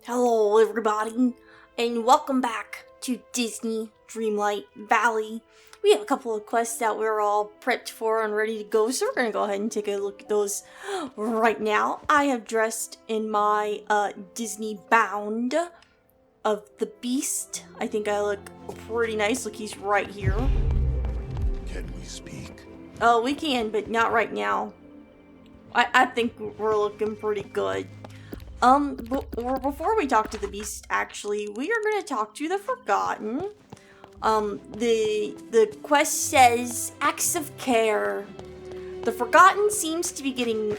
Hello everybody, and welcome back to Disney Dreamlight Valley. We have a couple of quests that we're all prepped for and ready to go, so we're going to go ahead and take a look at those right now. I have dressed in my Disney bound of the Beast. I think I look pretty nice. Look, he's right here. Can we speak? Oh, we can, but not right now. I think we're looking pretty good. Before we talk to the Beast, actually, we are going to talk to the Forgotten. The quest says, Acts of Care. The Forgotten seems to be getting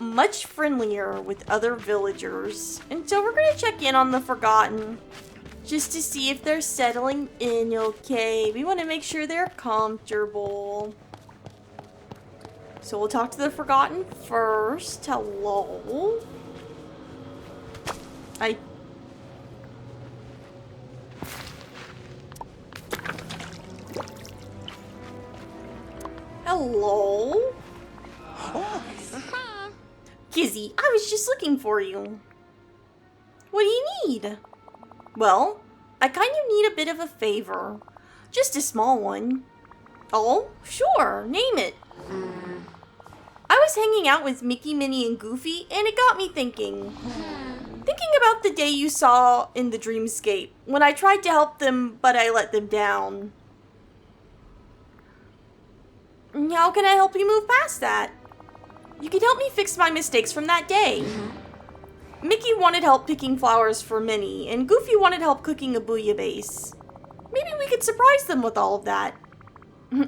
much friendlier with other villagers. And so we're going to check in on the Forgotten, just to see if they're settling in okay. We want to make sure they're comfortable. So we'll talk to the Forgotten first. Hello. Hello? Kizzy, I was just looking for you. What do you need? Well, I kind of need a bit of a favor. Just a small one. Oh, sure, name it. I was hanging out with Mickey, Minnie, and Goofy, and it got me thinking. Thinking about the day you saw in the dreamscape, when I tried to help them, but I let them down. How can I help you move past that? You can help me fix my mistakes from that day. Mickey wanted help picking flowers for Minnie, and Goofy wanted help cooking a bouillabaisse. Maybe we could surprise them with all of that.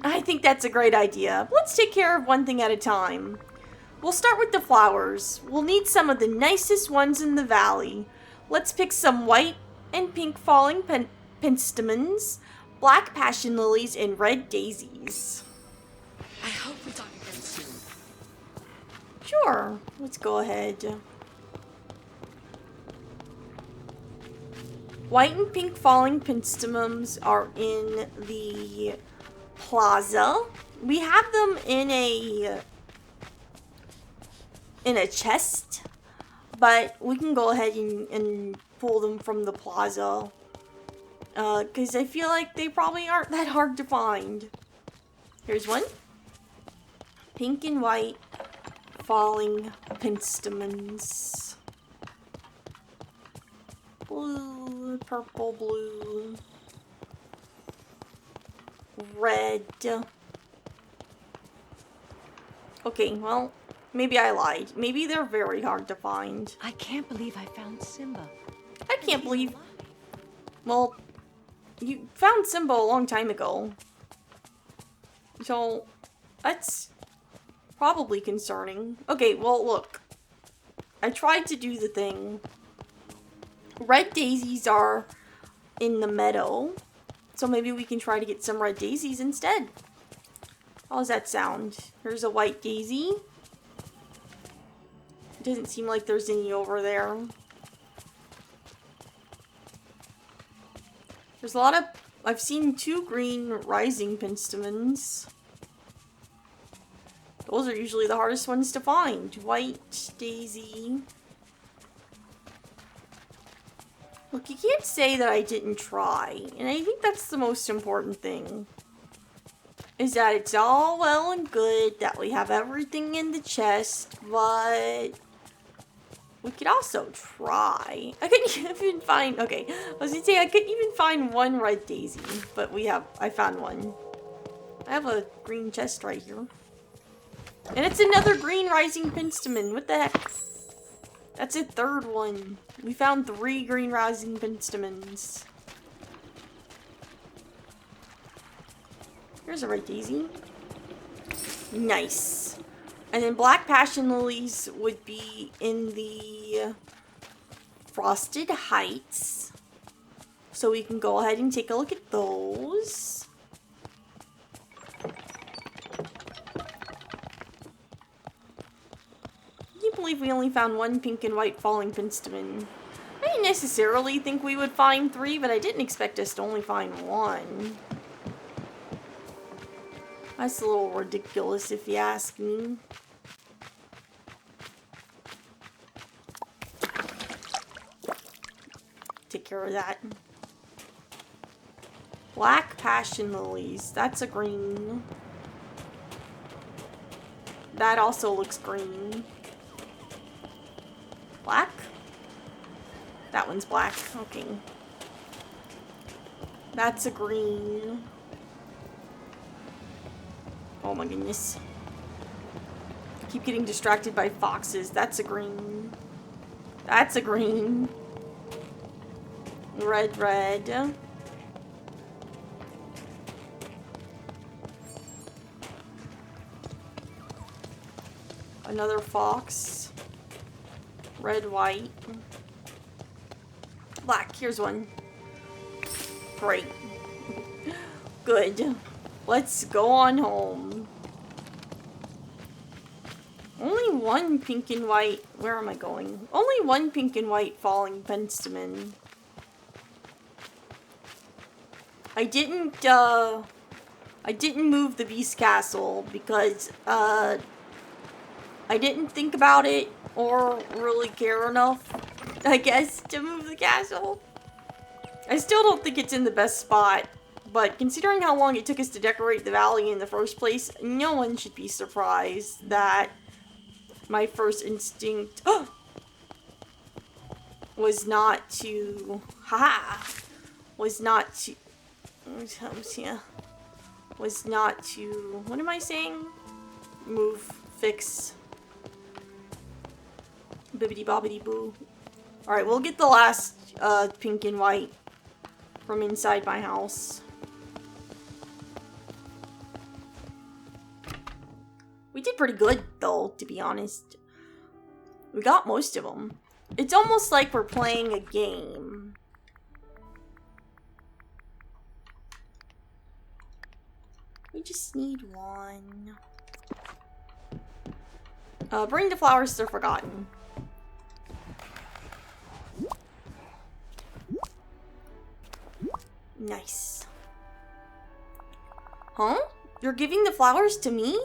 I think that's a great idea. Let's take care of one thing at a time. We'll start with the flowers. We'll need some of the nicest ones in the valley. Let's pick some white and pink falling penstemons, black passion lilies, and red daisies. I hope we talk again soon. Sure, let's go ahead. White and pink falling penstemons are in the plaza. We have them in a chest, but we can go ahead and pull them from the plaza, because I feel like they probably aren't that hard to find. Here's one. Pink and white falling penstemons. Blue, purple, blue, red. Okay, well, maybe I lied. Maybe they're very hard to find. I can't believe I found Simba. I can't believe... Well, you found Simba a long time ago. So, that's probably concerning. Okay, well, look. I tried to do the thing. Red daisies are in the meadow. So maybe we can try to get some red daisies instead. How does that sound? Here's a white daisy. It doesn't seem like there's any over there. There's a lot of... I've seen 2 green rising penstemons. Those are usually the hardest ones to find. White daisy. Look, you can't say that I didn't try. And I think that's the most important thing. Is that it's all well and good that we have everything in the chest, but we could also try. I couldn't even find... Okay, I was gonna say I couldn't even find one red daisy, but I found one. I have a green chest right here. And it's another green rising penstemon. What the heck? That's a 3rd one. We found 3 green rising penstemons. Here's a red daisy. Nice. And then black passion lilies would be in the Frosted Heights. So we can go ahead and take a look at those. I can't believe we only found 1 pink and white falling penstemon. I didn't necessarily think we would find 3, but I didn't expect us to only find 1. That's a little ridiculous if you ask me. take care of that. Black passion lilies. That's a green. That also looks green. Black? That one's black. Okay. That's a green. Oh my goodness. I keep getting distracted by foxes. That's a green. That's a green. Red, red. Another fox. Red, white. Black. Here's one. Great. Good. Let's go on home. Only one pink and white. Where am I going? Only one pink and white falling penstemon. I didn't move the beast castle because, I didn't think about it or really care enough, I guess, to move the castle. I still don't think it's in the best spot, but considering how long it took us to decorate the valley in the first place, no one should be surprised that my first instinct was not to, was not to, what am I saying? Move, fix, bibbidi bobbidi boo. Alright, we'll get the last pink and white from inside my house. We did pretty good, though, to be honest. We got most of them. It's almost like we're playing a game. We just need one. Bring the flowers to Forgotten. Nice. Huh? You're giving the flowers to me?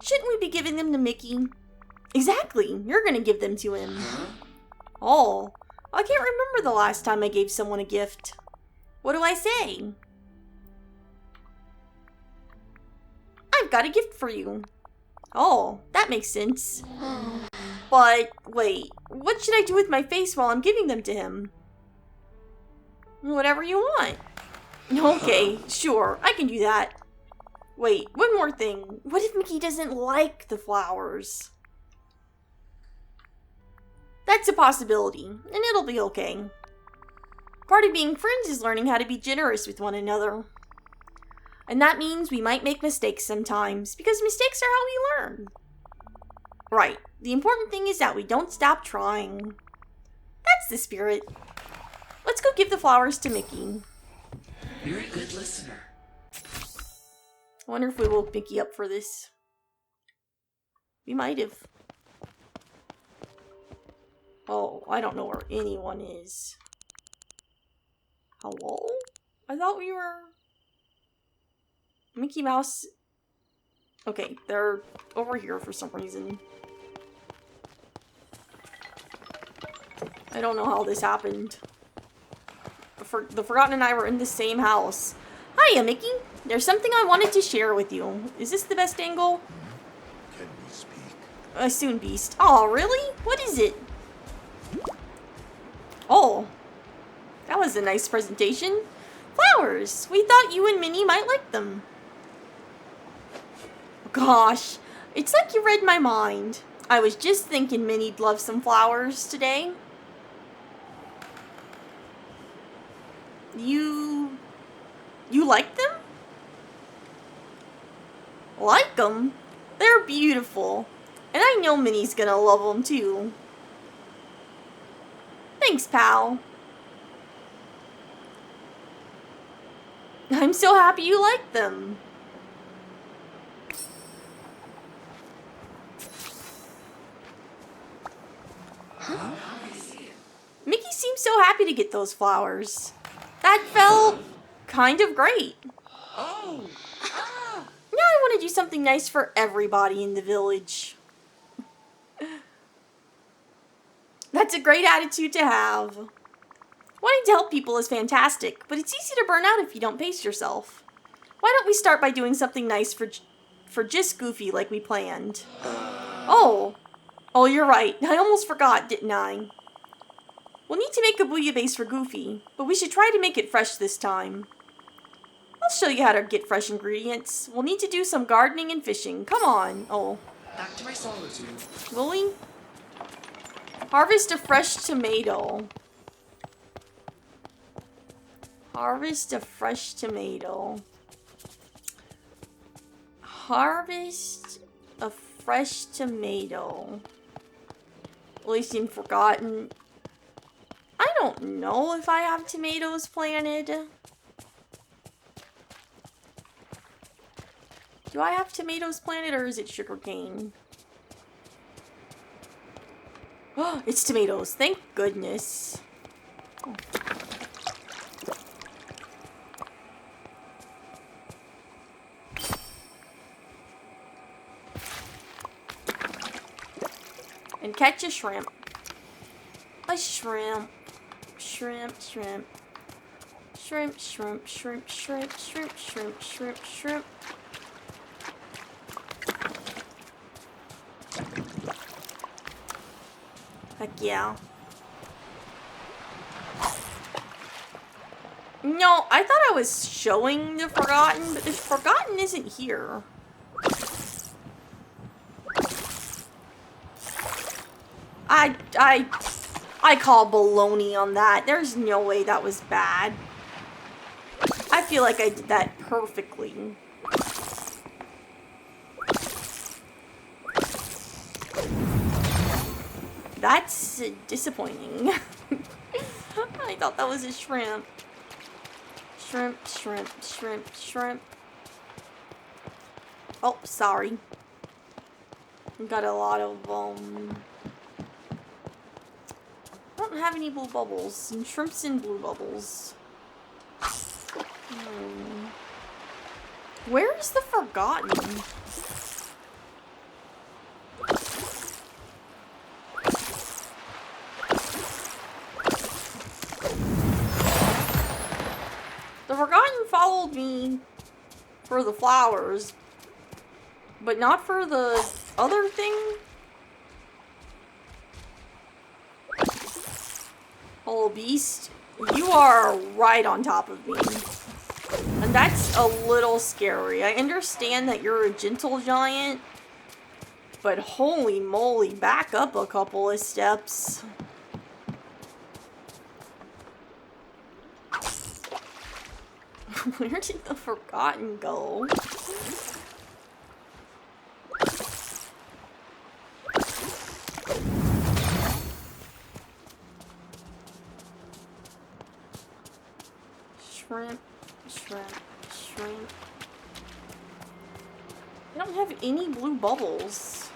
Shouldn't we be giving them to Mickey? Exactly. You're gonna give them to him. Oh, I can't remember the last time I gave someone a gift. What do I say? I've got a gift for you. Oh, that makes sense. But, wait, what should I do with my face while I'm giving them to him? Whatever you want. Okay, sure, I can do that. Wait, one more thing. What if Mickey doesn't like the flowers? That's a possibility, and it'll be okay. Part of being friends is learning how to be generous with one another. And that means we might make mistakes sometimes, because mistakes are how we learn. Right, the important thing is that we don't stop trying. That's the spirit. Let's go give the flowers to Mickey. You're a good listener. I wonder if we woke Mickey up for this. We might have. Oh, I don't know where anyone is. Hello? I thought we were... Mickey Mouse... Okay, they're over here for some reason. I don't know how this happened. The Forgotten and I were in the same house. Hiya, Mickey. There's something I wanted to share with you. Is this the best angle? Can we speak? Soon, Beast. Oh, really? What is it? Oh. That was a nice presentation. Flowers. We thought you and Minnie might like them. Gosh. It's like you read my mind. I was just thinking Minnie'd love some flowers today. You like them? Like them? They're beautiful. And I know Minnie's gonna love them too. Thanks, pal. I'm so happy you like them. Huh? Mickey seems so happy to get those flowers. That felt kind of great. Oh! Ah! Now I want to do something nice for everybody in the village. That's a great attitude to have. Wanting to help people is fantastic, but it's easy to burn out if you don't pace yourself. Why don't we start by doing something nice for just Goofy like we planned? Oh, you're right. I almost forgot, didn't I? We'll need to make a bouillabaisse for Goofy, but we should try to make it fresh this time. I'll show you how to get fresh ingredients. We'll need to do some gardening and fishing. Come on. Oh. Back to my solitude. Really? Harvest a fresh tomato. Harvest a fresh tomato. Harvest a fresh tomato. At least in Forgotten. I don't know if I have tomatoes planted. Do I have tomatoes planted or is it sugarcane? Oh, it's tomatoes. Thank goodness. Oh. And catch a shrimp. A shrimp. Shrimp, shrimp. Shrimp, shrimp, shrimp, shrimp, shrimp, shrimp, shrimp, shrimp. Heck yeah. No, I thought I was showing the Forgotten, but the Forgotten isn't here. I call baloney on that. There's no way that was bad. I feel like I did that perfectly. That's disappointing. I thought that was a shrimp. Shrimp, shrimp, shrimp, shrimp. Oh, sorry. Got a lot of, I don't have any blue bubbles. And shrimps and blue bubbles. Where is the Forgotten? The Forgotten followed me for the flowers, but not for the other thing. Oh, beast, you are right on top of me. And that's a little scary. I understand that you're a gentle giant, but holy moly, back up a couple of steps. Where did the Forgotten go? Shrimp, shrimp, shrimp. I don't have any blue bubbles.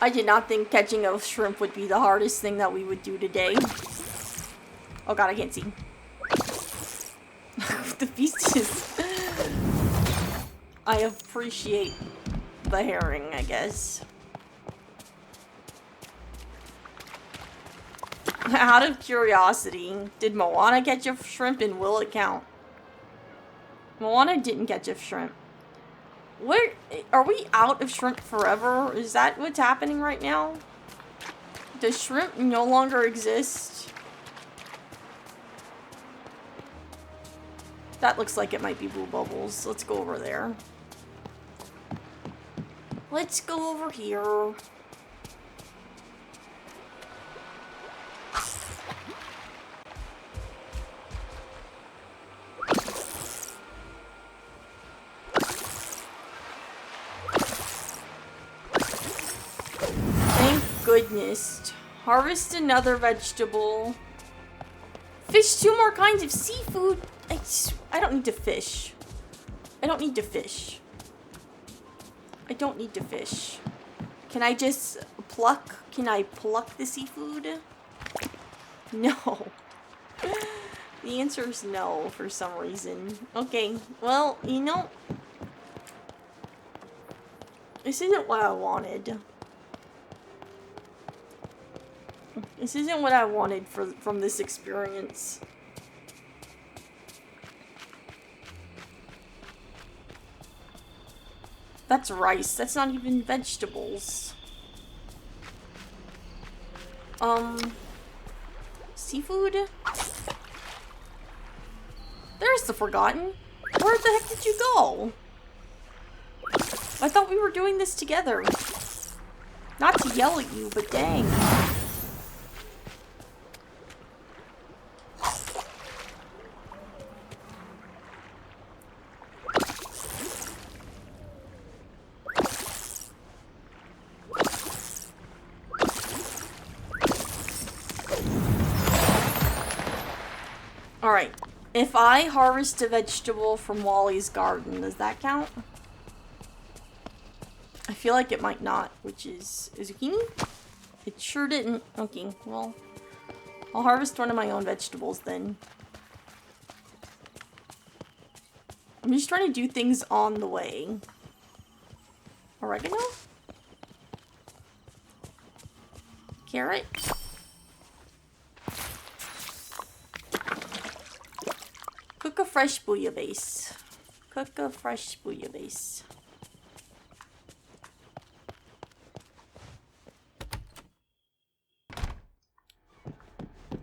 I did not think catching a shrimp would be the hardest thing that we would do today. Oh god, I can't see. The beast is... I appreciate the herring, I guess. Out of curiosity, did Moana catch a shrimp and will it count? Moana didn't catch a shrimp. Where are we out of shrimp forever? Is that what's happening right now? Does shrimp no longer exist? That looks like it might be blue bubbles. Let's go over there. Let's go over here. Goodness. Harvest another vegetable. Fish 2 more kinds of seafood. I don't need to fish. I don't need to fish. I don't need to fish. Can I just pluck? Can I pluck the seafood? No. The answer is no for some reason. Okay, well, you know, This isn't what I wanted. This isn't what I wanted from this experience. That's rice. That's not even vegetables. Seafood? There's the Forgotten. Where the heck did you go? I thought we were doing this together. Not to yell at you, but dang. Alright, if I harvest a vegetable from Wally's garden, does that count? I feel like it might not, which is a zucchini? It sure didn't. Okay, well, I'll harvest one of my own vegetables then. I'm just trying to do things on the way. Oregano? Carrot? Cook a fresh bouillabaisse. Cook a fresh bouillabaisse.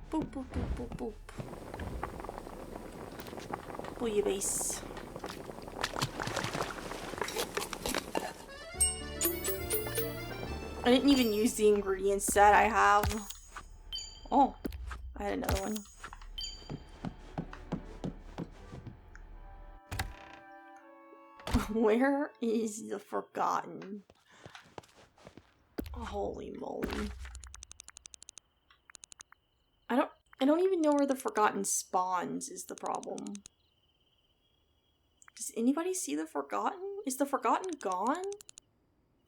Boop, boop, boop, boop, boop. Bouillabaisse. I didn't even use the ingredients that I have. Oh, I had another one. Where is the Forgotten? Holy moly. I don't even know where the Forgotten spawns is the problem. Does anybody see the Forgotten? Is the Forgotten gone?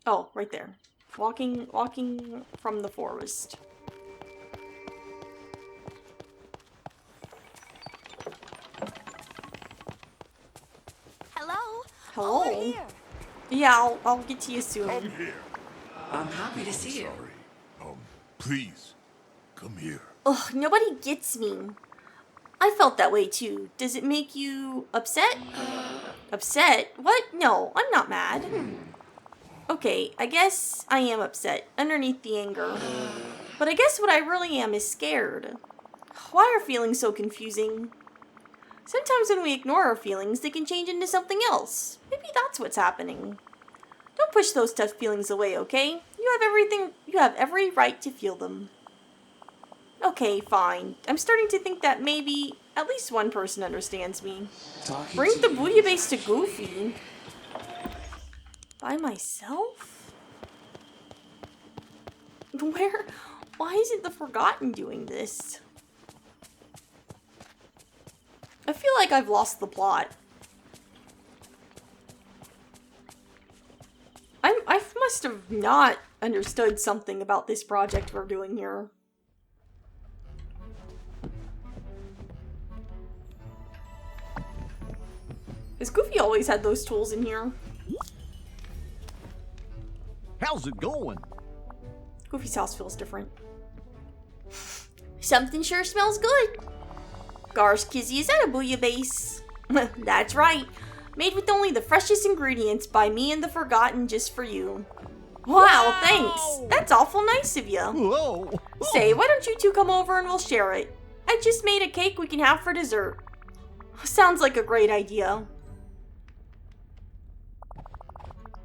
Oh, right there. Walking from the forest. Hello? Hello? Over here. Yeah, I'll get to you soon. Come here. I'm happy to see you. Sorry. Please. Come here. Ugh, nobody gets me. I felt that way too. Does it make you upset? Upset? What? No, I'm not mad. Okay, I guess I am upset underneath the anger. But I guess what I really am is scared. Why are feelings so confusing? Sometimes when we ignore our feelings, they can change into something else. Maybe that's what's happening. Don't push those tough feelings away, okay? You have every right to feel them. Okay, fine. I'm starting to think that maybe at least one person understands me. Bring the bouillabaisse to Goofy. By myself? Why isn't the Forgotten doing this? I feel like I've lost the plot. I must have not understood something about this project we're doing here. Has Goofy always had those tools in here? How's it going? Goofy's house feels different. Something sure smells good. Gosh, Kizzy, is that a bouillabaisse? That's right. Made with only the freshest ingredients by me and the Forgotten just for you. Wow, thanks. That's awful nice of you. Whoa! Say, why don't you two come over and we'll share it? I just made a cake we can have for dessert. Sounds like a great idea.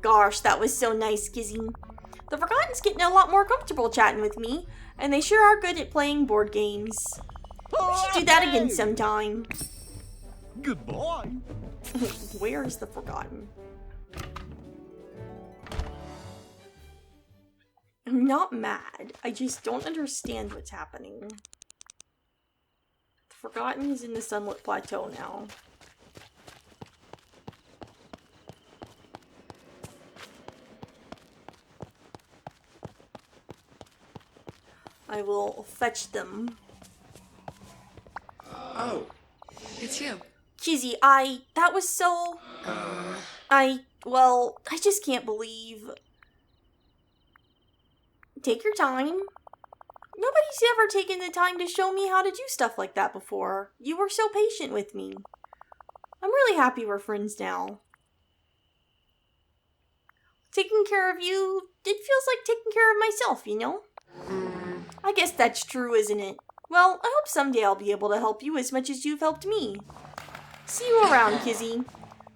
Gosh, that was so nice, Kizzy. The Forgotten's getting a lot more comfortable chatting with me, and they sure are good at playing board games. We should do that again sometime. Goodbye. Where is the Forgotten? I'm not mad. I just don't understand what's happening. The Forgotten is in the Sunlit Plateau now. I will fetch them. Oh, it's you. Kizzy, that was so... well, I just can't believe... Take your time. Nobody's ever taken the time to show me how to do stuff like that before. You were so patient with me. I'm really happy we're friends now. Taking care of you, it feels like taking care of myself, you know? I guess that's true, isn't it? Well, I hope someday I'll be able to help you as much as you've helped me. See you around, Kizzy.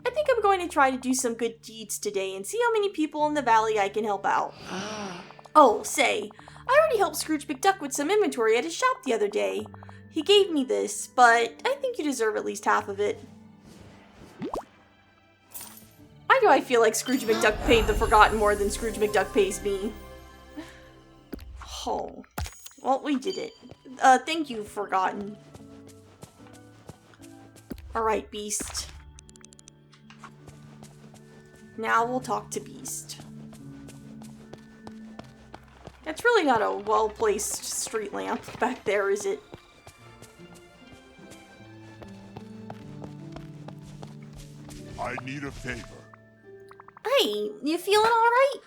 I think I'm going to try to do some good deeds today and see how many people in the valley I can help out. Oh, say, I already helped Scrooge McDuck with some inventory at his shop the other day. He gave me this, but I think you deserve at least half of it. Why do I feel like Scrooge McDuck paid the Forgotten more than Scrooge McDuck pays me? Oh. Well, we did it. Thank you, Forgotten. Alright, Beast. Now we'll talk to Beast. That's really not a well-placed street lamp back there, is it? I need a favor. Hey, you feeling alright?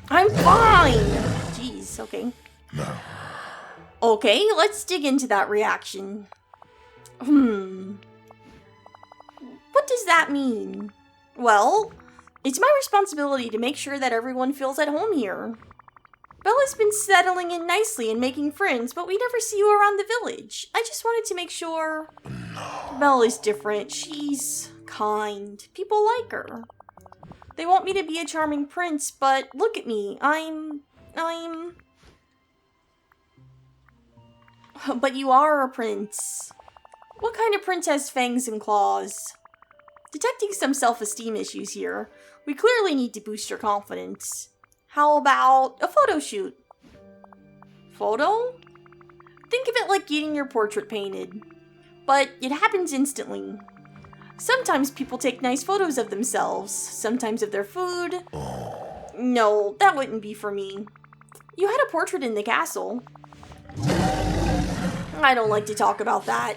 I'm fine! Jeez, okay. No. Okay, let's dig into that reaction. What does that mean? Well, it's my responsibility to make sure that everyone feels at home here. Bella's been settling in nicely and making friends, but we never see you around the village. I just wanted to make sure. No. Bella's different. She's kind. People like her. They want me to be a charming prince, but look at me. But you are a prince. What kind of prince has fangs and claws? Detecting some self-esteem issues here. We clearly need to boost your confidence. How about a photo shoot? Photo? Think of it like getting your portrait painted. But it happens instantly. Sometimes people take nice photos of themselves, sometimes of their food. No, that wouldn't be for me. You had a portrait in the castle. I don't like to talk about that.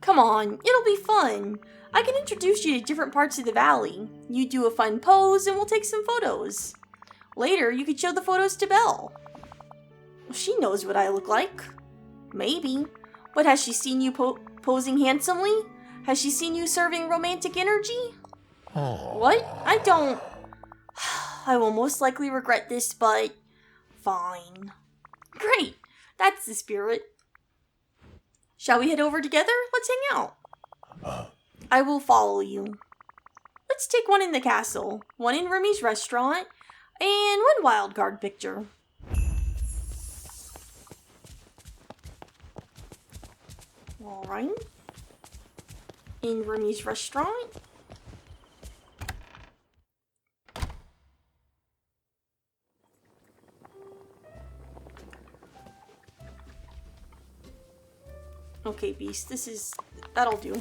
Come on, it'll be fun. I can introduce you to different parts of the valley. You do a fun pose and we'll take some photos. Later, you could show the photos to Belle. She knows what I look like. Maybe. But has she seen you posing handsomely? Has she seen you serving romantic energy? What? I don't... I will most likely regret this, but... fine. Great! That's the spirit. Shall we head over together? Let's hang out. I will follow you. Let's take one in the castle, one in Remy's restaurant, and one wild card picture. Alright. In Remy's restaurant. Okay, Beast, that'll do.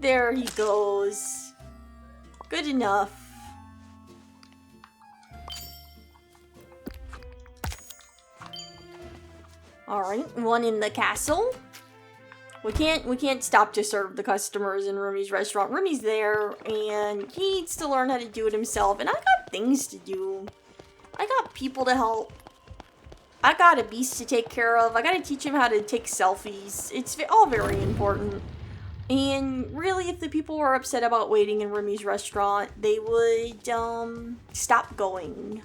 There he goes. Good enough. Alright, one in the castle. We can't stop to serve the customers in Remy's restaurant. Remy's there, and he needs to learn how to do it himself. And I got things to do. I got people to help. I got a Beast to take care of. I gotta teach him how to take selfies. It's all very important. And really, if the people were upset about waiting in Remy's restaurant, they would, stop going.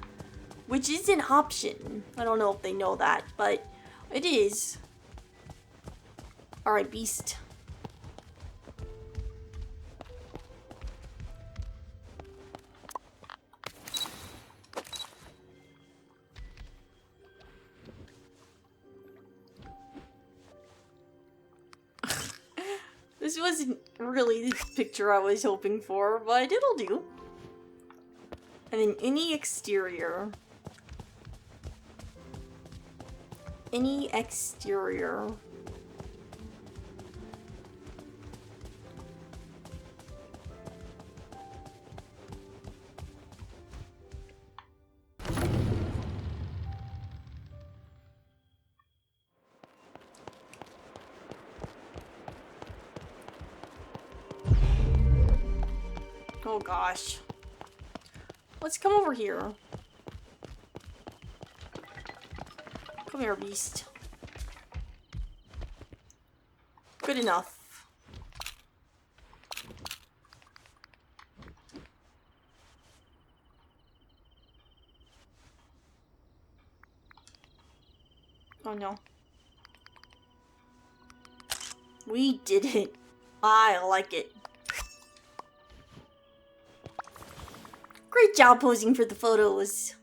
Which is an option. I don't know if they know that, but it is. Alright, Beast. This wasn't really the picture I was hoping for, but it'll do. And then any exterior. Any exterior. Oh gosh. Let's come over here. Come here, beast. Good enough. Oh no. We did it. I like it. Great job posing for the photos.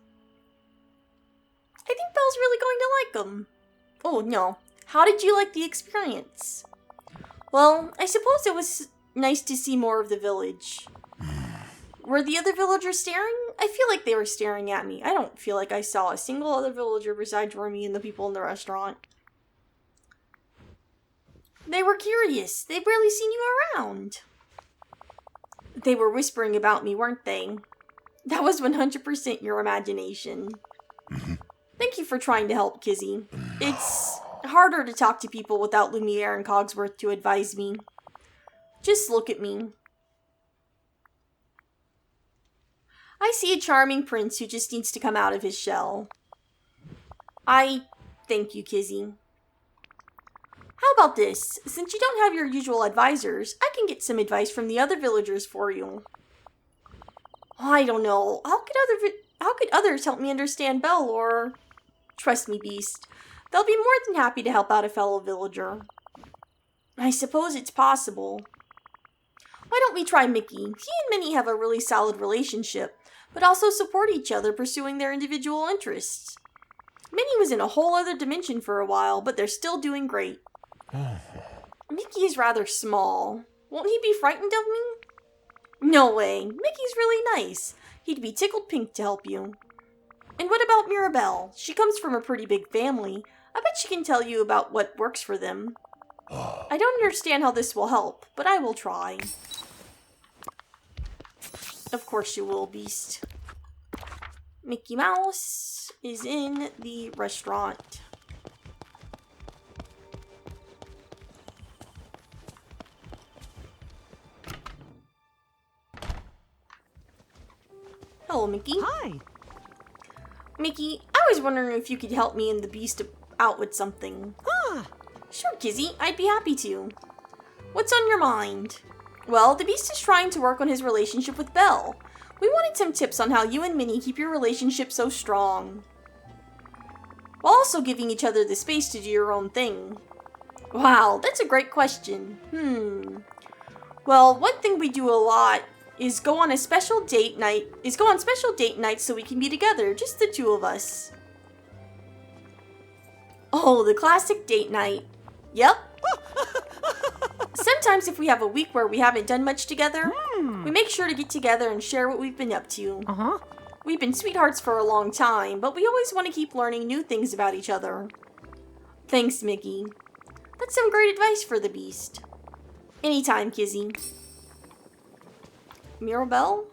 I think Belle's really going to like them. Oh no. How did you like the experience? Well, I suppose it was nice to see more of the village. Were the other villagers staring? I feel like they were staring at me. I don't feel like I saw a single other villager besides Remy and the people in the restaurant. They were curious. They'd barely seen you around. They were whispering about me, weren't they? That was 100% your imagination. Thank you for trying to help, Kizzy. It's harder to talk to people without Lumiere and Cogsworth to advise me. Just look at me. I see a charming prince who just needs to come out of his shell. I thank you, Kizzy. How about this? Since you don't have your usual advisors, I can get some advice from the other villagers for you. I don't know. How could others help me understand Belle or... Trust me, Beast. They'll be more than happy to help out a fellow villager. I suppose it's possible. Why don't we try Mickey? He and Minnie have a really solid relationship, but also support each other pursuing their individual interests. Minnie was in a whole other dimension for a while, but they're still doing great. Mickey is rather small. Won't he be frightened of me? No way. Mickey's really nice. He'd be tickled pink to help you. And what about Mirabelle? She comes from a pretty big family. I bet she can tell you about what works for them. I don't understand how this will help, but I will try. Of course you will, Beast. Mickey Mouse is in the restaurant. Hello, Mickey. Hi. Mickey, I was wondering if you could help me and the Beast out with something. Ah. Sure, Kizzy. I'd be happy to. What's on your mind? Well, the Beast is trying to work on his relationship with Belle. We wanted some tips on how you and Minnie keep your relationship so strong, while also giving each other the space to do your own thing. Wow, that's a great question. Well, one thing we do a lot is go on special date nights so we can be together, just the two of us. Oh, the classic date night. Yep. Sometimes if we have a week where we haven't done much together, we make sure to get together and share what we've been up to. We've been sweethearts for a long time, but we always want to keep learning new things about each other. Thanks, Mickey. That's some great advice for the Beast. Anytime, Kizzy. Mirabelle?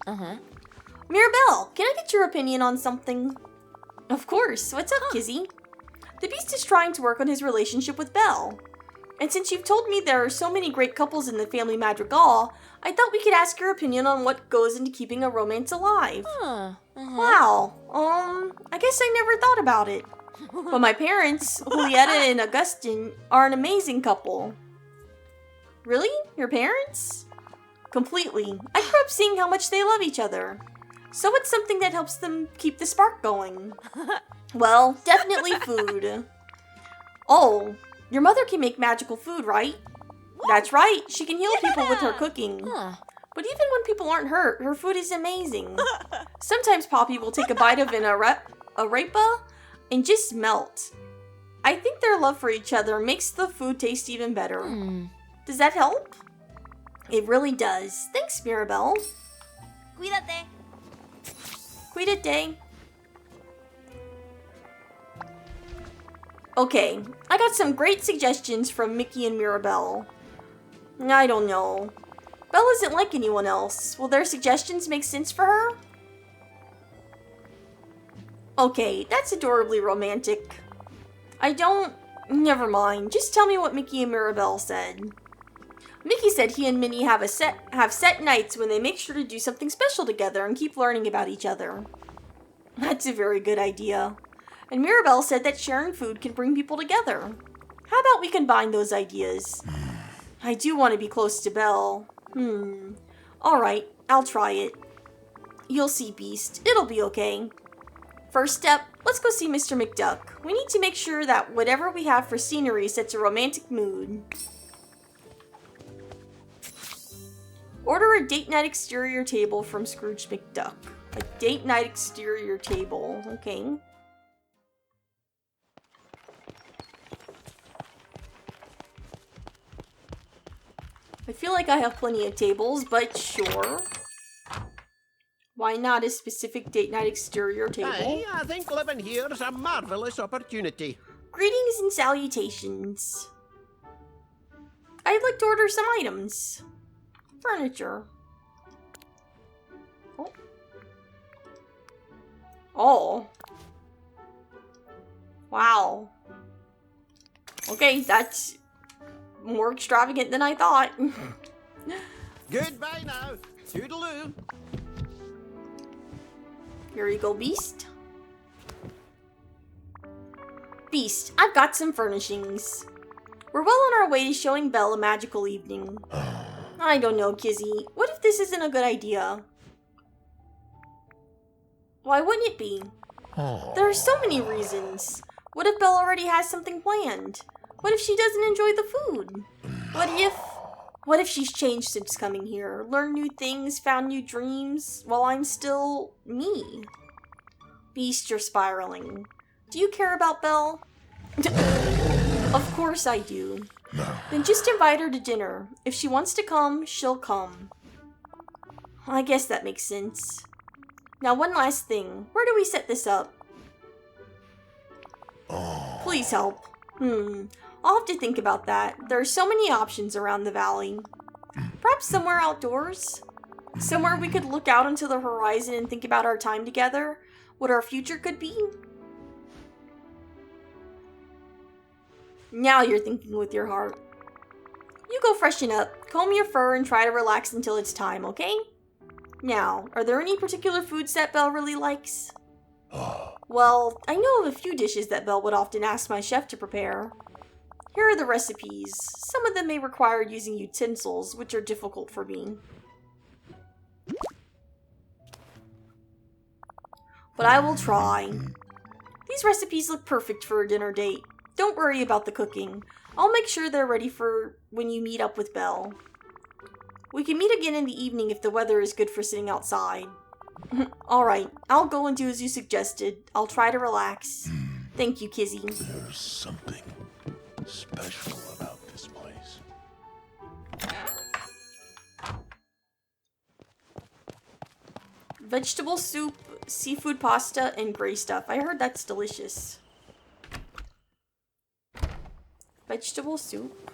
Mirabelle, can I get your opinion on something? Of course. What's up, Kizzy? The Beast is trying to work on his relationship with Belle. And since you've told me there are so many great couples in the family madrigal, I thought we could ask your opinion on what goes into keeping a romance alive. Wow. I guess I never thought about it. But my parents, Julieta and Augustine, are an amazing couple. Really? Your parents? Completely. I grew up seeing how much they love each other. So it's something that helps them keep the spark going. Well, definitely food. Oh, your mother can make magical food, right? That's right. She can heal people with her cooking. But even when people aren't hurt, her food is amazing. Sometimes Poppy will take a bite of an arepa and just melt. I think their love for each other makes the food taste even better. Does that help? It really does. Thanks, Mirabelle. Cuídate. Cuídate. Okay, I got some great suggestions from Mickey and Mirabelle. I don't know. Belle isn't like anyone else. Will their suggestions make sense for her? Okay, that's adorably romantic. Never mind. Just tell me what Mickey and Mirabelle said. Mickey said he and Minnie have set nights when they make sure to do something special together and keep learning about each other. That's a very good idea. And Mirabelle said that sharing food can bring people together. How about we combine those ideas? I do want to be close to Belle. Alright, I'll try it. You'll see, Beast. It'll be okay. First step, let's go see Mr. McDuck. We need to make sure that whatever we have for scenery sets a romantic mood. Order a date night exterior table from Scrooge McDuck. A date night exterior table. Okay. I feel like I have plenty of tables, but sure. Why not a specific date night exterior table? Hey, I think living here is a marvelous opportunity. Greetings and salutations. I'd like to order some items. Furniture. Oh. Oh. Wow. Okay, that's more extravagant than I thought. Goodbye now. Toodaloo. Here you go, Beast. Beast, I've got some furnishings. We're well on our way to showing Belle a magical evening. I don't know, Kizzy. What if this isn't a good idea? Why wouldn't it be? There are so many reasons. What if Belle already has something planned? What if she doesn't enjoy the food? What if she's changed since coming here? Learned new things, found new dreams, while I'm still me? Beast, you're spiraling. Do you care about Belle? Of course I do. Then just invite her to dinner. If she wants to come, she'll come. I guess that makes sense. Now one last thing. Where do we set this up? Please help. I'll have to think about that. There are so many options around the valley. Perhaps somewhere outdoors? Somewhere we could look out into the horizon and think about our time together? What our future could be? Now you're thinking with your heart. You go freshen up, comb your fur, and try to relax until it's time, okay? Now, are there any particular foods that Belle really likes? Well, I know of a few dishes that Belle would often ask my chef to prepare. Here are the recipes. Some of them may require using utensils, which are difficult for me. But I will try. These recipes look perfect for a dinner date. Don't worry about the cooking. I'll make sure they're ready for when you meet up with Belle. We can meet again in the evening if the weather is good for sitting outside. Alright, I'll go and do as you suggested. I'll try to relax. Thank you, Kizzy. There's something special about this place. Vegetable soup, seafood pasta, and gray stuff. I heard that's delicious. Vegetable soup.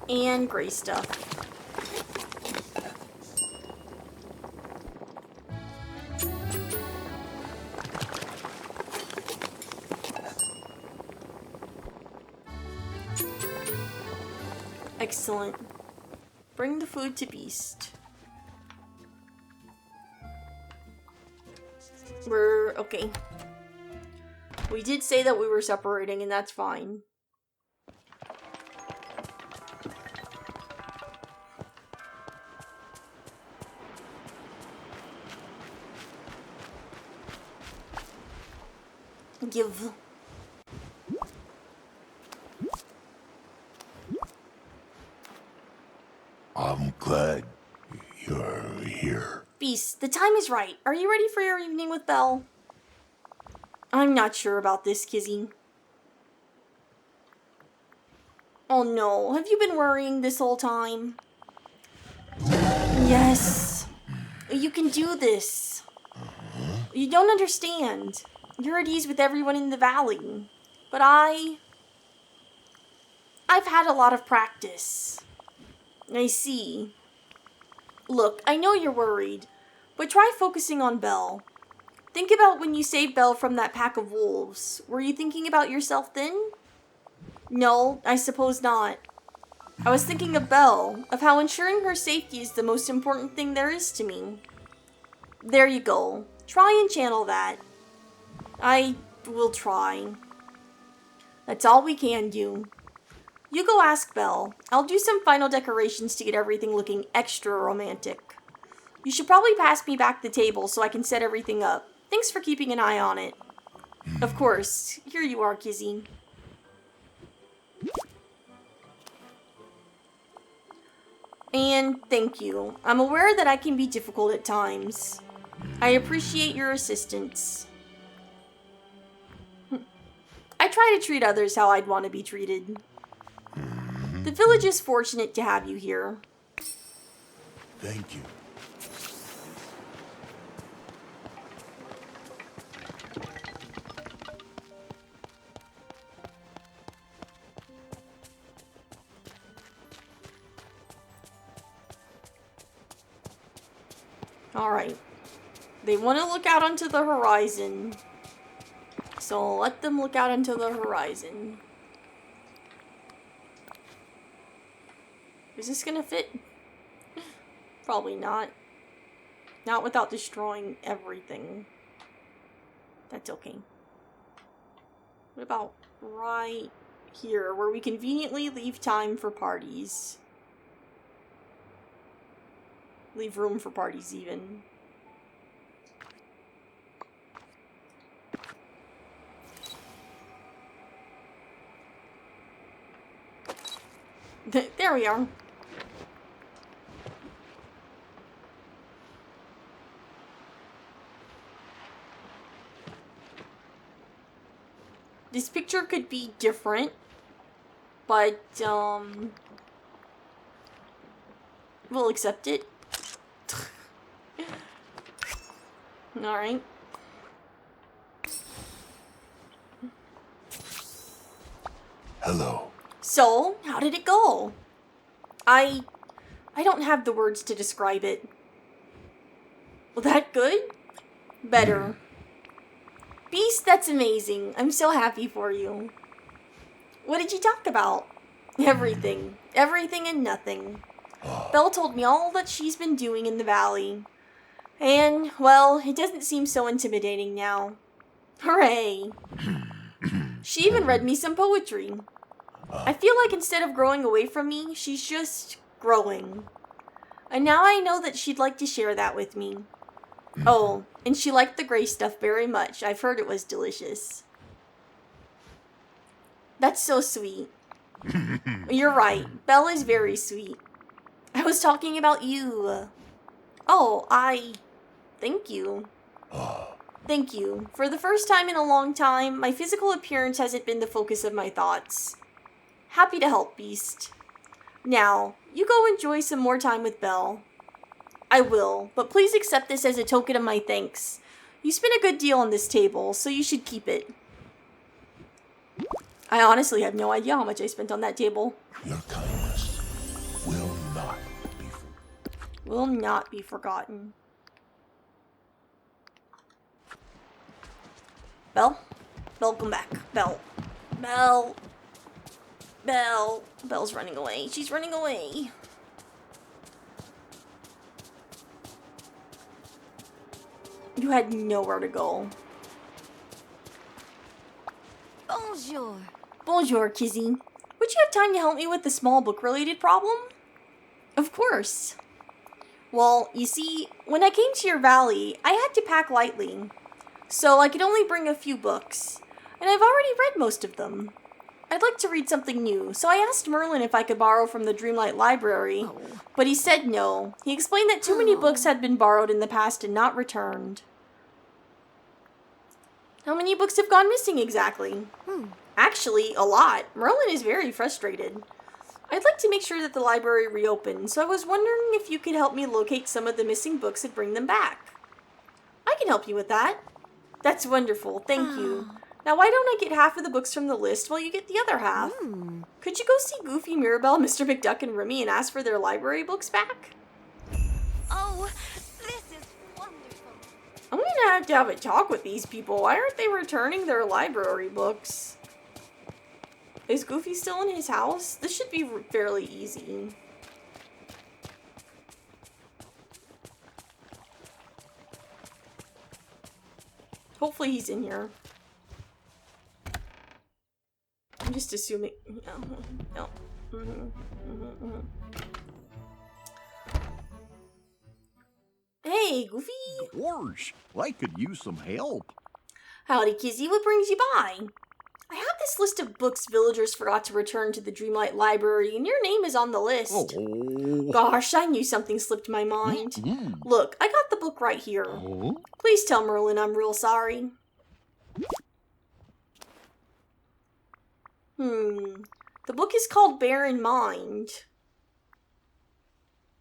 And gray stuff. Excellent. Bring the food to Beast. We're okay. We did say that we were separating, and that's fine. Give. I'm glad you're here. Beast, the time is right. Are you ready for your evening with Belle? I'm not sure about this, Kizzy. Oh no, have you been worrying this whole time? Yes. You can do this. You don't understand. You're at ease with everyone in the valley. But I've had a lot of practice. I see. Look, I know you're worried, but try focusing on Belle. Think about when you saved Belle from that pack of wolves. Were you thinking about yourself then? No, I suppose not. I was thinking of Belle, of how ensuring her safety is the most important thing there is to me. There you go. Try and channel that. I will try. That's all we can do. You go ask Belle. I'll do some final decorations to get everything looking extra romantic. You should probably pass me back the table so I can set everything up. Thanks for keeping an eye on it. Of course. Here you are, Kizzy. And thank you. I'm aware that I can be difficult at times. I appreciate your assistance. I try to treat others how I'd want to be treated. The village is fortunate to have you here. Thank you. Alright. They want to look out onto the horizon. So let them look out into the horizon. Is this gonna fit? Probably not. Not without destroying everything. That's okay. What about right here, where we conveniently leave time for parties? Leave room for parties, even. There we are. This picture could be different, but, we'll accept it. Alright. Hello. So, how did it go? I don't have the words to describe it. Well, that good? Better. Beast, that's amazing. I'm so happy for you. What did you talk about? Everything. Everything and nothing. Belle told me all that she's been doing in the valley. And, well, it doesn't seem so intimidating now. Hooray! She even read me some poetry. I feel like instead of growing away from me, she's just growing. And now I know that she'd like to share that with me. Oh, and she liked the gray stuff very much. I've heard it was delicious. That's so sweet. You're right. Belle is very sweet. I was talking about you. Oh, thank you. Thank you. For the first time in a long time, my physical appearance hasn't been the focus of my thoughts. Happy to help, Beast. Now, you go enjoy some more time with Belle. I will, but please accept this as a token of my thanks. You spent a good deal on this table, so you should keep it. I honestly have no idea how much I spent on that table. Your kindness will not be forgotten. Belle? Belle, come back. Belle. Belle. Belle. Belle's running away. She's running away. You had nowhere to go. Bonjour. Bonjour, Kizzy. Would you have time to help me with the small book-related problem? Of course. Well, you see, when I came to your valley, I had to pack lightly. So I could only bring a few books. And I've already read most of them. I'd like to read something new, so I asked Merlin if I could borrow from the Dreamlight Library, but he said no. He explained that too many books had been borrowed in the past and not returned. How many books have gone missing exactly? Actually, a lot. Merlin is very frustrated. I'd like to make sure that the library reopens, so I was wondering if you could help me locate some of the missing books and bring them back. I can help you with that. That's wonderful, thank you. Now why don't I get half of the books from the list while you get the other half? Could you go see Goofy, Mirabelle, Mr. McDuck, and Remy and ask for their library books back? Oh, this is wonderful. I'm gonna have a talk with these people. Why aren't they returning their library books? Is Goofy still in his house? This should be fairly easy. Hopefully he's in here. I'm just assuming. No. Hey, Goofy. Gosh, I could use some help. Howdy, Kizzy. What brings you by? I have this list of books villagers forgot to return to the Dreamlight Library, and your name is on the list. Oh. Gosh, I knew something slipped my mind. Look, I got the book right here. Oh. Please tell Merlin I'm real sorry. The book is called Bear in Mind.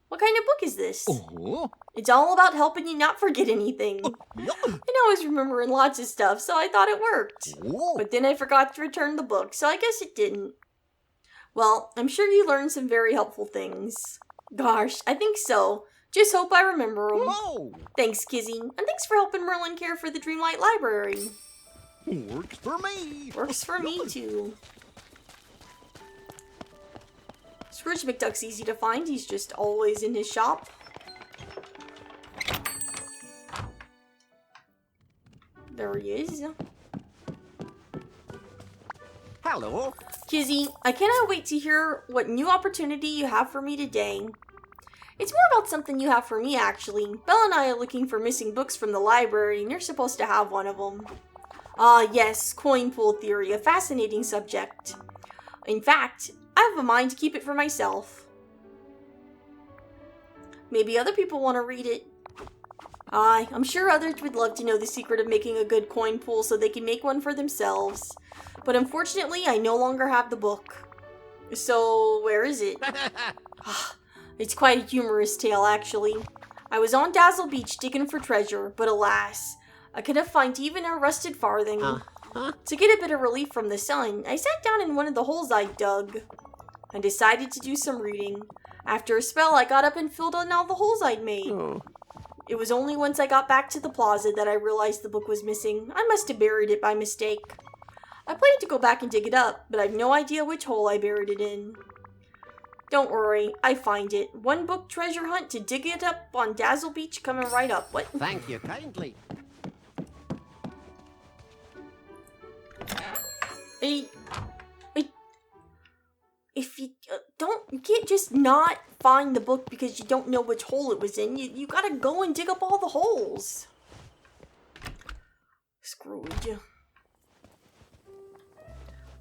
What kind of book is this? Oh. It's all about helping you not forget anything. Yeah. And I was remembering lots of stuff, so I thought it worked. Oh. But then I forgot to return the book, so I guess it didn't. Well, I'm sure you learned some very helpful things. Gosh, I think so. Just hope I remember them. Whoa. Thanks, Kizzy. And thanks for helping Merlin care for the Dreamlight Library. Works for me. Works for me, too. Scrooge McDuck's easy to find. He's just always in his shop. There he is. Hello. Kizzy, I cannot wait to hear what new opportunity you have for me today. It's more about something you have for me, actually. Belle and I are looking for missing books from the library, and you're supposed to have one of them. Ah, yes, coin pool theory, a fascinating subject. In fact, I have a mind to keep it for myself. Maybe other people want to read it. Aye, I'm sure others would love to know the secret of making a good coin pool so they can make one for themselves. But unfortunately, I no longer have the book. So, where is it? It's quite a humorous tale, actually. I was on Dazzle Beach digging for treasure, but alas, I couldn't find even a rusted farthing. To get a bit of relief from the sun, I sat down in one of the holes I dug. I decided to do some reading. After a spell, I got up and filled in all the holes I'd made. It was only once I got back to the plaza that I realized the book was missing. I must have buried it by mistake. I planned to go back and dig it up, but I've no idea which hole I buried it in. Don't worry, I find it. One book treasure hunt to dig it up on Dazzle Beach coming right up. What? Thank you kindly. If you you can't just not find the book because you don't know which hole it was in. You gotta go and dig up all the holes. Scrooge.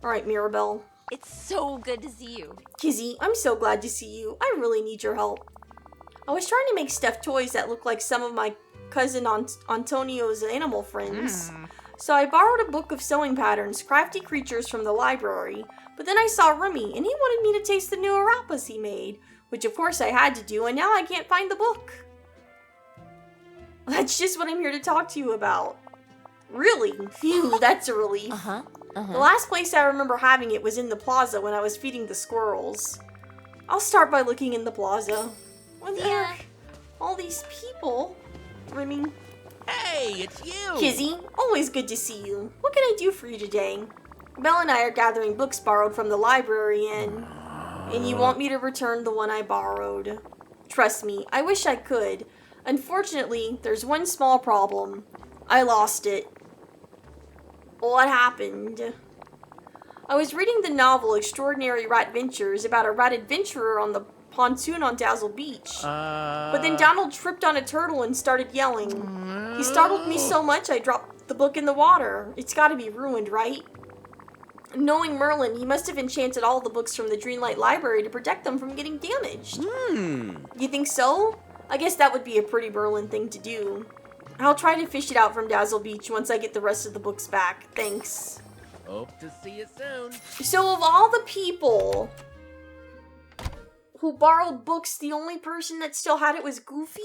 Alright, Mirabelle. It's so good to see you. Kizzy, I'm so glad to see you. I really need your help. I was trying to make stuffed toys that look like some of my cousin Antonio's animal friends. So I borrowed a book of sewing patterns, crafty creatures from the library, but then I saw Remy, and he wanted me to taste the new arepas he made, which of course I had to do, and now I can't find the book. That's just what I'm here to talk to you about. Really? Phew, that's a relief. The last place I remember having it was in the plaza when I was feeding the squirrels. I'll start by looking in the plaza. What the heck? All these people. Remy. Hey, it's you. Kizzy, always good to see you. What can I do for you today? Belle and I are gathering books borrowed from the library and you want me to return the one I borrowed. Trust me, I wish I could. Unfortunately, there's one small problem. I lost it. What happened? I was reading the novel Extraordinary Rat Ventures about a rat adventurer on the pontoon on Dazzle Beach. But then Donald tripped on a turtle and started yelling. He startled me so much I dropped the book in the water. It's gotta be ruined, right? Knowing Merlin, he must have enchanted all the books from the Dreamlight Library to protect them from getting damaged. You think so? I guess that would be a pretty Merlin thing to do. I'll try to fish it out from Dazzle Beach once I get the rest of the books back. Thanks. Hope to see you soon. So of all the people who borrowed books, the only person that still had it was Goofy?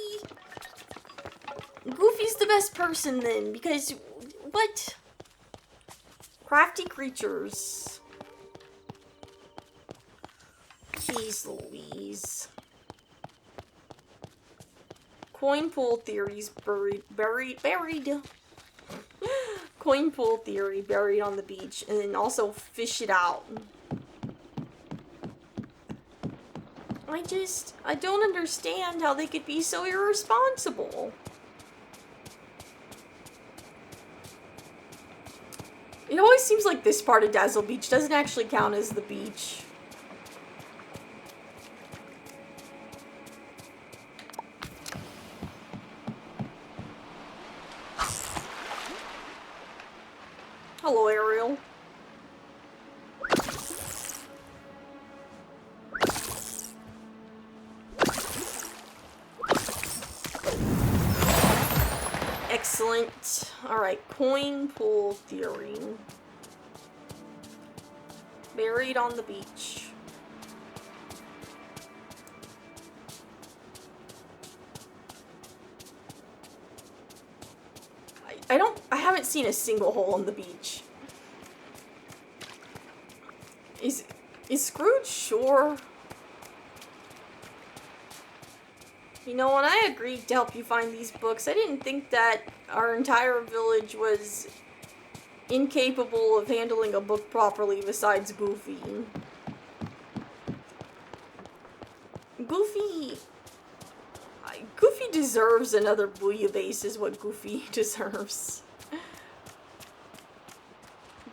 Goofy's the best person then, because what? Crafty creatures. Jeez Louise. Coin pool theories buried. Coin pool theory buried on the beach, and then also fish it out. I don't understand how they could be so irresponsible. It always seems like this part of Dazzle Beach doesn't actually count as the beach. Hello, Ariel. Excellent. Alright, coin pool theory. Buried on the beach. I haven't seen a single hole on the beach. Is Scrooge sure? You know, when I agreed to help you find these books, I didn't think that our entire village was incapable of handling a book properly besides Goofy. Goofy deserves another Bouillabaisse is what Goofy deserves.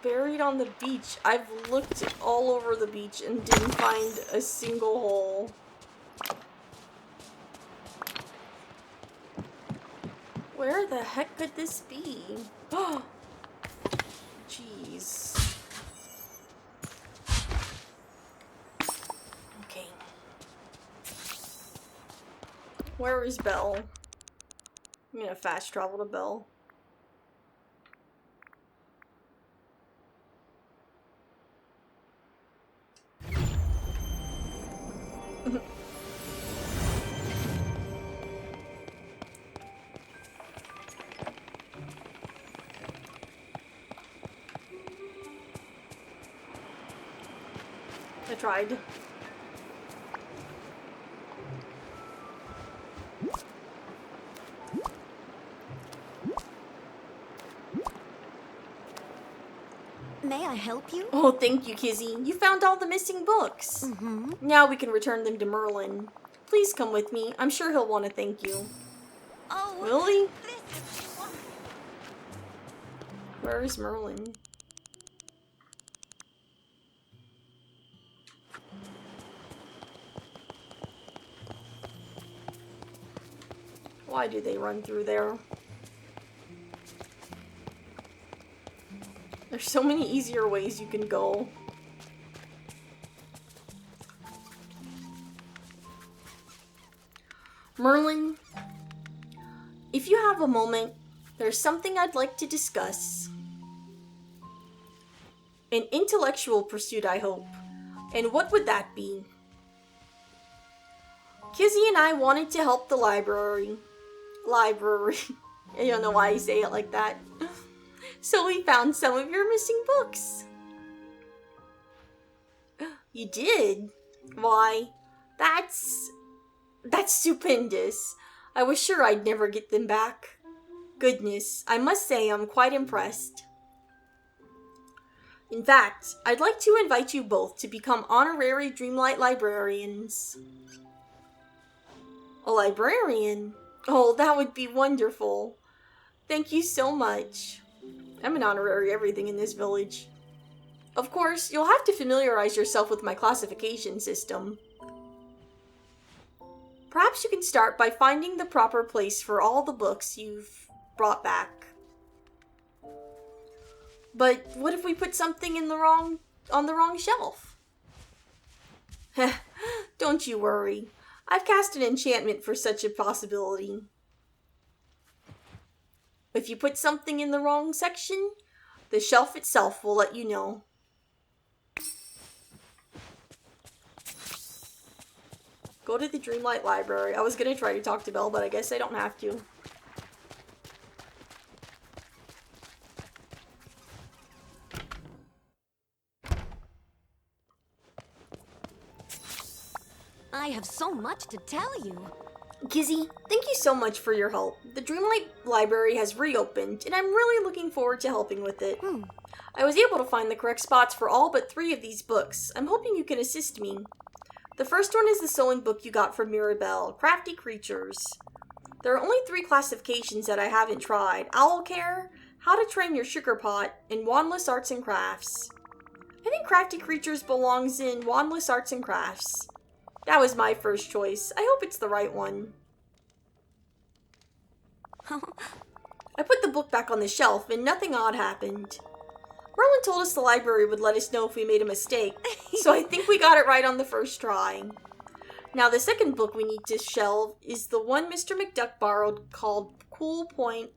Buried on the beach. I've looked all over the beach and didn't find a single hole. Where the heck could this be? Oh, jeez. Okay. Where is Belle? I'm gonna fast travel to Belle. I tried. May I help you? Oh, thank you, Kizzy. You found all the missing books. Mm-hmm. Now we can return them to Merlin. Please come with me. I'm sure he'll want to thank you. Oh, Will he? this is wonderful. Where is Merlin? Why do they run through there? There's so many easier ways you can go. Merlin, if you have a moment, there's something I'd like to discuss. An intellectual pursuit, I hope. And what would that be? Kizzy and I wanted to help the library. I don't know why I say it like that. So we found some of your missing books. You did? Why, that's stupendous. I was sure I'd never get them back. Goodness, I must say I'm quite impressed. In fact, I'd like to invite you both to become honorary Dreamlight librarians. A librarian? Oh, that would be wonderful. Thank you so much. I'm an honorary everything in this village. Of course, you'll have to familiarize yourself with my classification system. Perhaps you can start by finding the proper place for all the books you've brought back. But what if we put something on the wrong shelf? Don't you worry. I've cast an enchantment for such a possibility. If you put something in the wrong section, the shelf itself will let you know. Go to the Dreamlight Library. I was gonna try to talk to Belle, but I guess I don't have to. I have so much to tell you. Kizzy, thank you so much for your help. The Dreamlight Library has reopened, and I'm really looking forward to helping with it. I was able to find the correct spots for all but 3 of these books. I'm hoping you can assist me. The first one is the sewing book you got from Belle, Crafty Creatures. There are only 3 classifications that I haven't tried: Owl Care, How to Train Your Sugar Pot, and Wandless Arts and Crafts. I think Crafty Creatures belongs in Wandless Arts and Crafts. That was my first choice. I hope it's the right one. I put the book back on the shelf and nothing odd happened. Merlin told us the library would let us know if we made a mistake, so I think we got it right on the first try. Now the second book we need to shelve is the one Mr. McDuck borrowed called Coin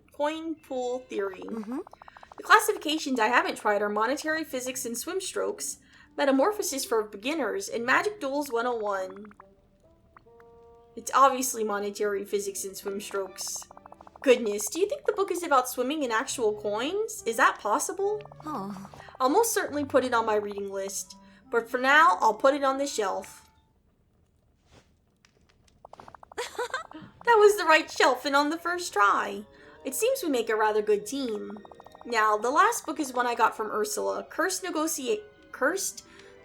Pool Theory. The classifications I haven't tried are Monetary Physics and Swim Strokes, Metamorphosis for Beginners, and Magic Duels 101. It's obviously Monetary Physics and Swim Strokes. Goodness, do you think the book is about swimming in actual coins? Is that possible? I'll most certainly put it on my reading list, but for now, I'll put it on the shelf. That was the right shelf and on the first try. It seems we make a rather good team. Now, the last book is one I got from Ursula, Cursed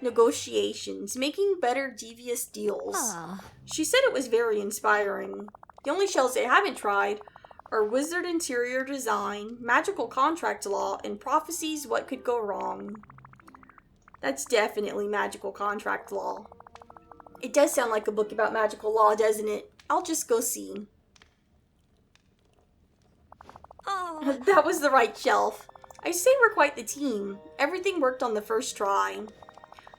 Negotiations, Making Better Devious Deals. She said it was very inspiring. The only shells I haven't tried are Wizard Interior Design, Magical Contract Law, and Prophecies What Could Go Wrong. That's definitely Magical Contract Law. It does sound like a book about magical law, doesn't it? I'll just go see. That was the right shelf. I say we're quite the team. Everything worked on the first try.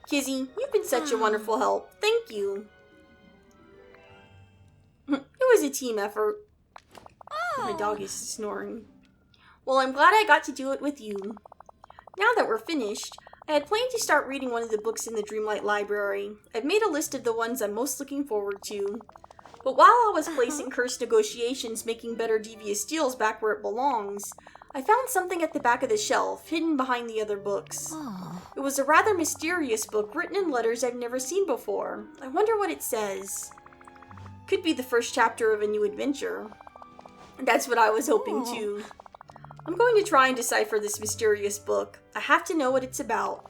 Kizzy, you've been such a wonderful help. Thank you. It was a team effort. My dog is snoring. Well, I'm glad I got to do it with you. Now that we're finished, I had planned to start reading one of the books in the Dreamlight Library. I've made a list of the ones I'm most looking forward to. But while I was placing Cursed Negotiations, Making Better Devious Deals back where it belongs, I found something at the back of the shelf, hidden behind the other books. It was a rather mysterious book written in letters I've never seen before. I wonder what it says. Could be the first chapter of a new adventure. That's what I was hoping too. I'm going to try and decipher this mysterious book. I have to know what it's about.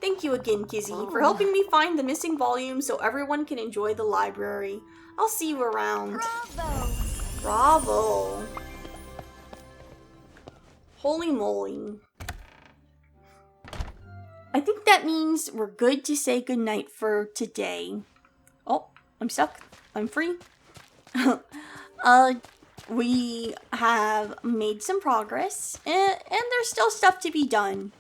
Thank you again, Kizzy, for helping me find the missing volume so everyone can enjoy the library. I'll see you around. Bravo. Holy moly. I think that means we're good to say goodnight for today. Oh, I'm stuck. I'm free. We have made some progress, and there's still stuff to be done.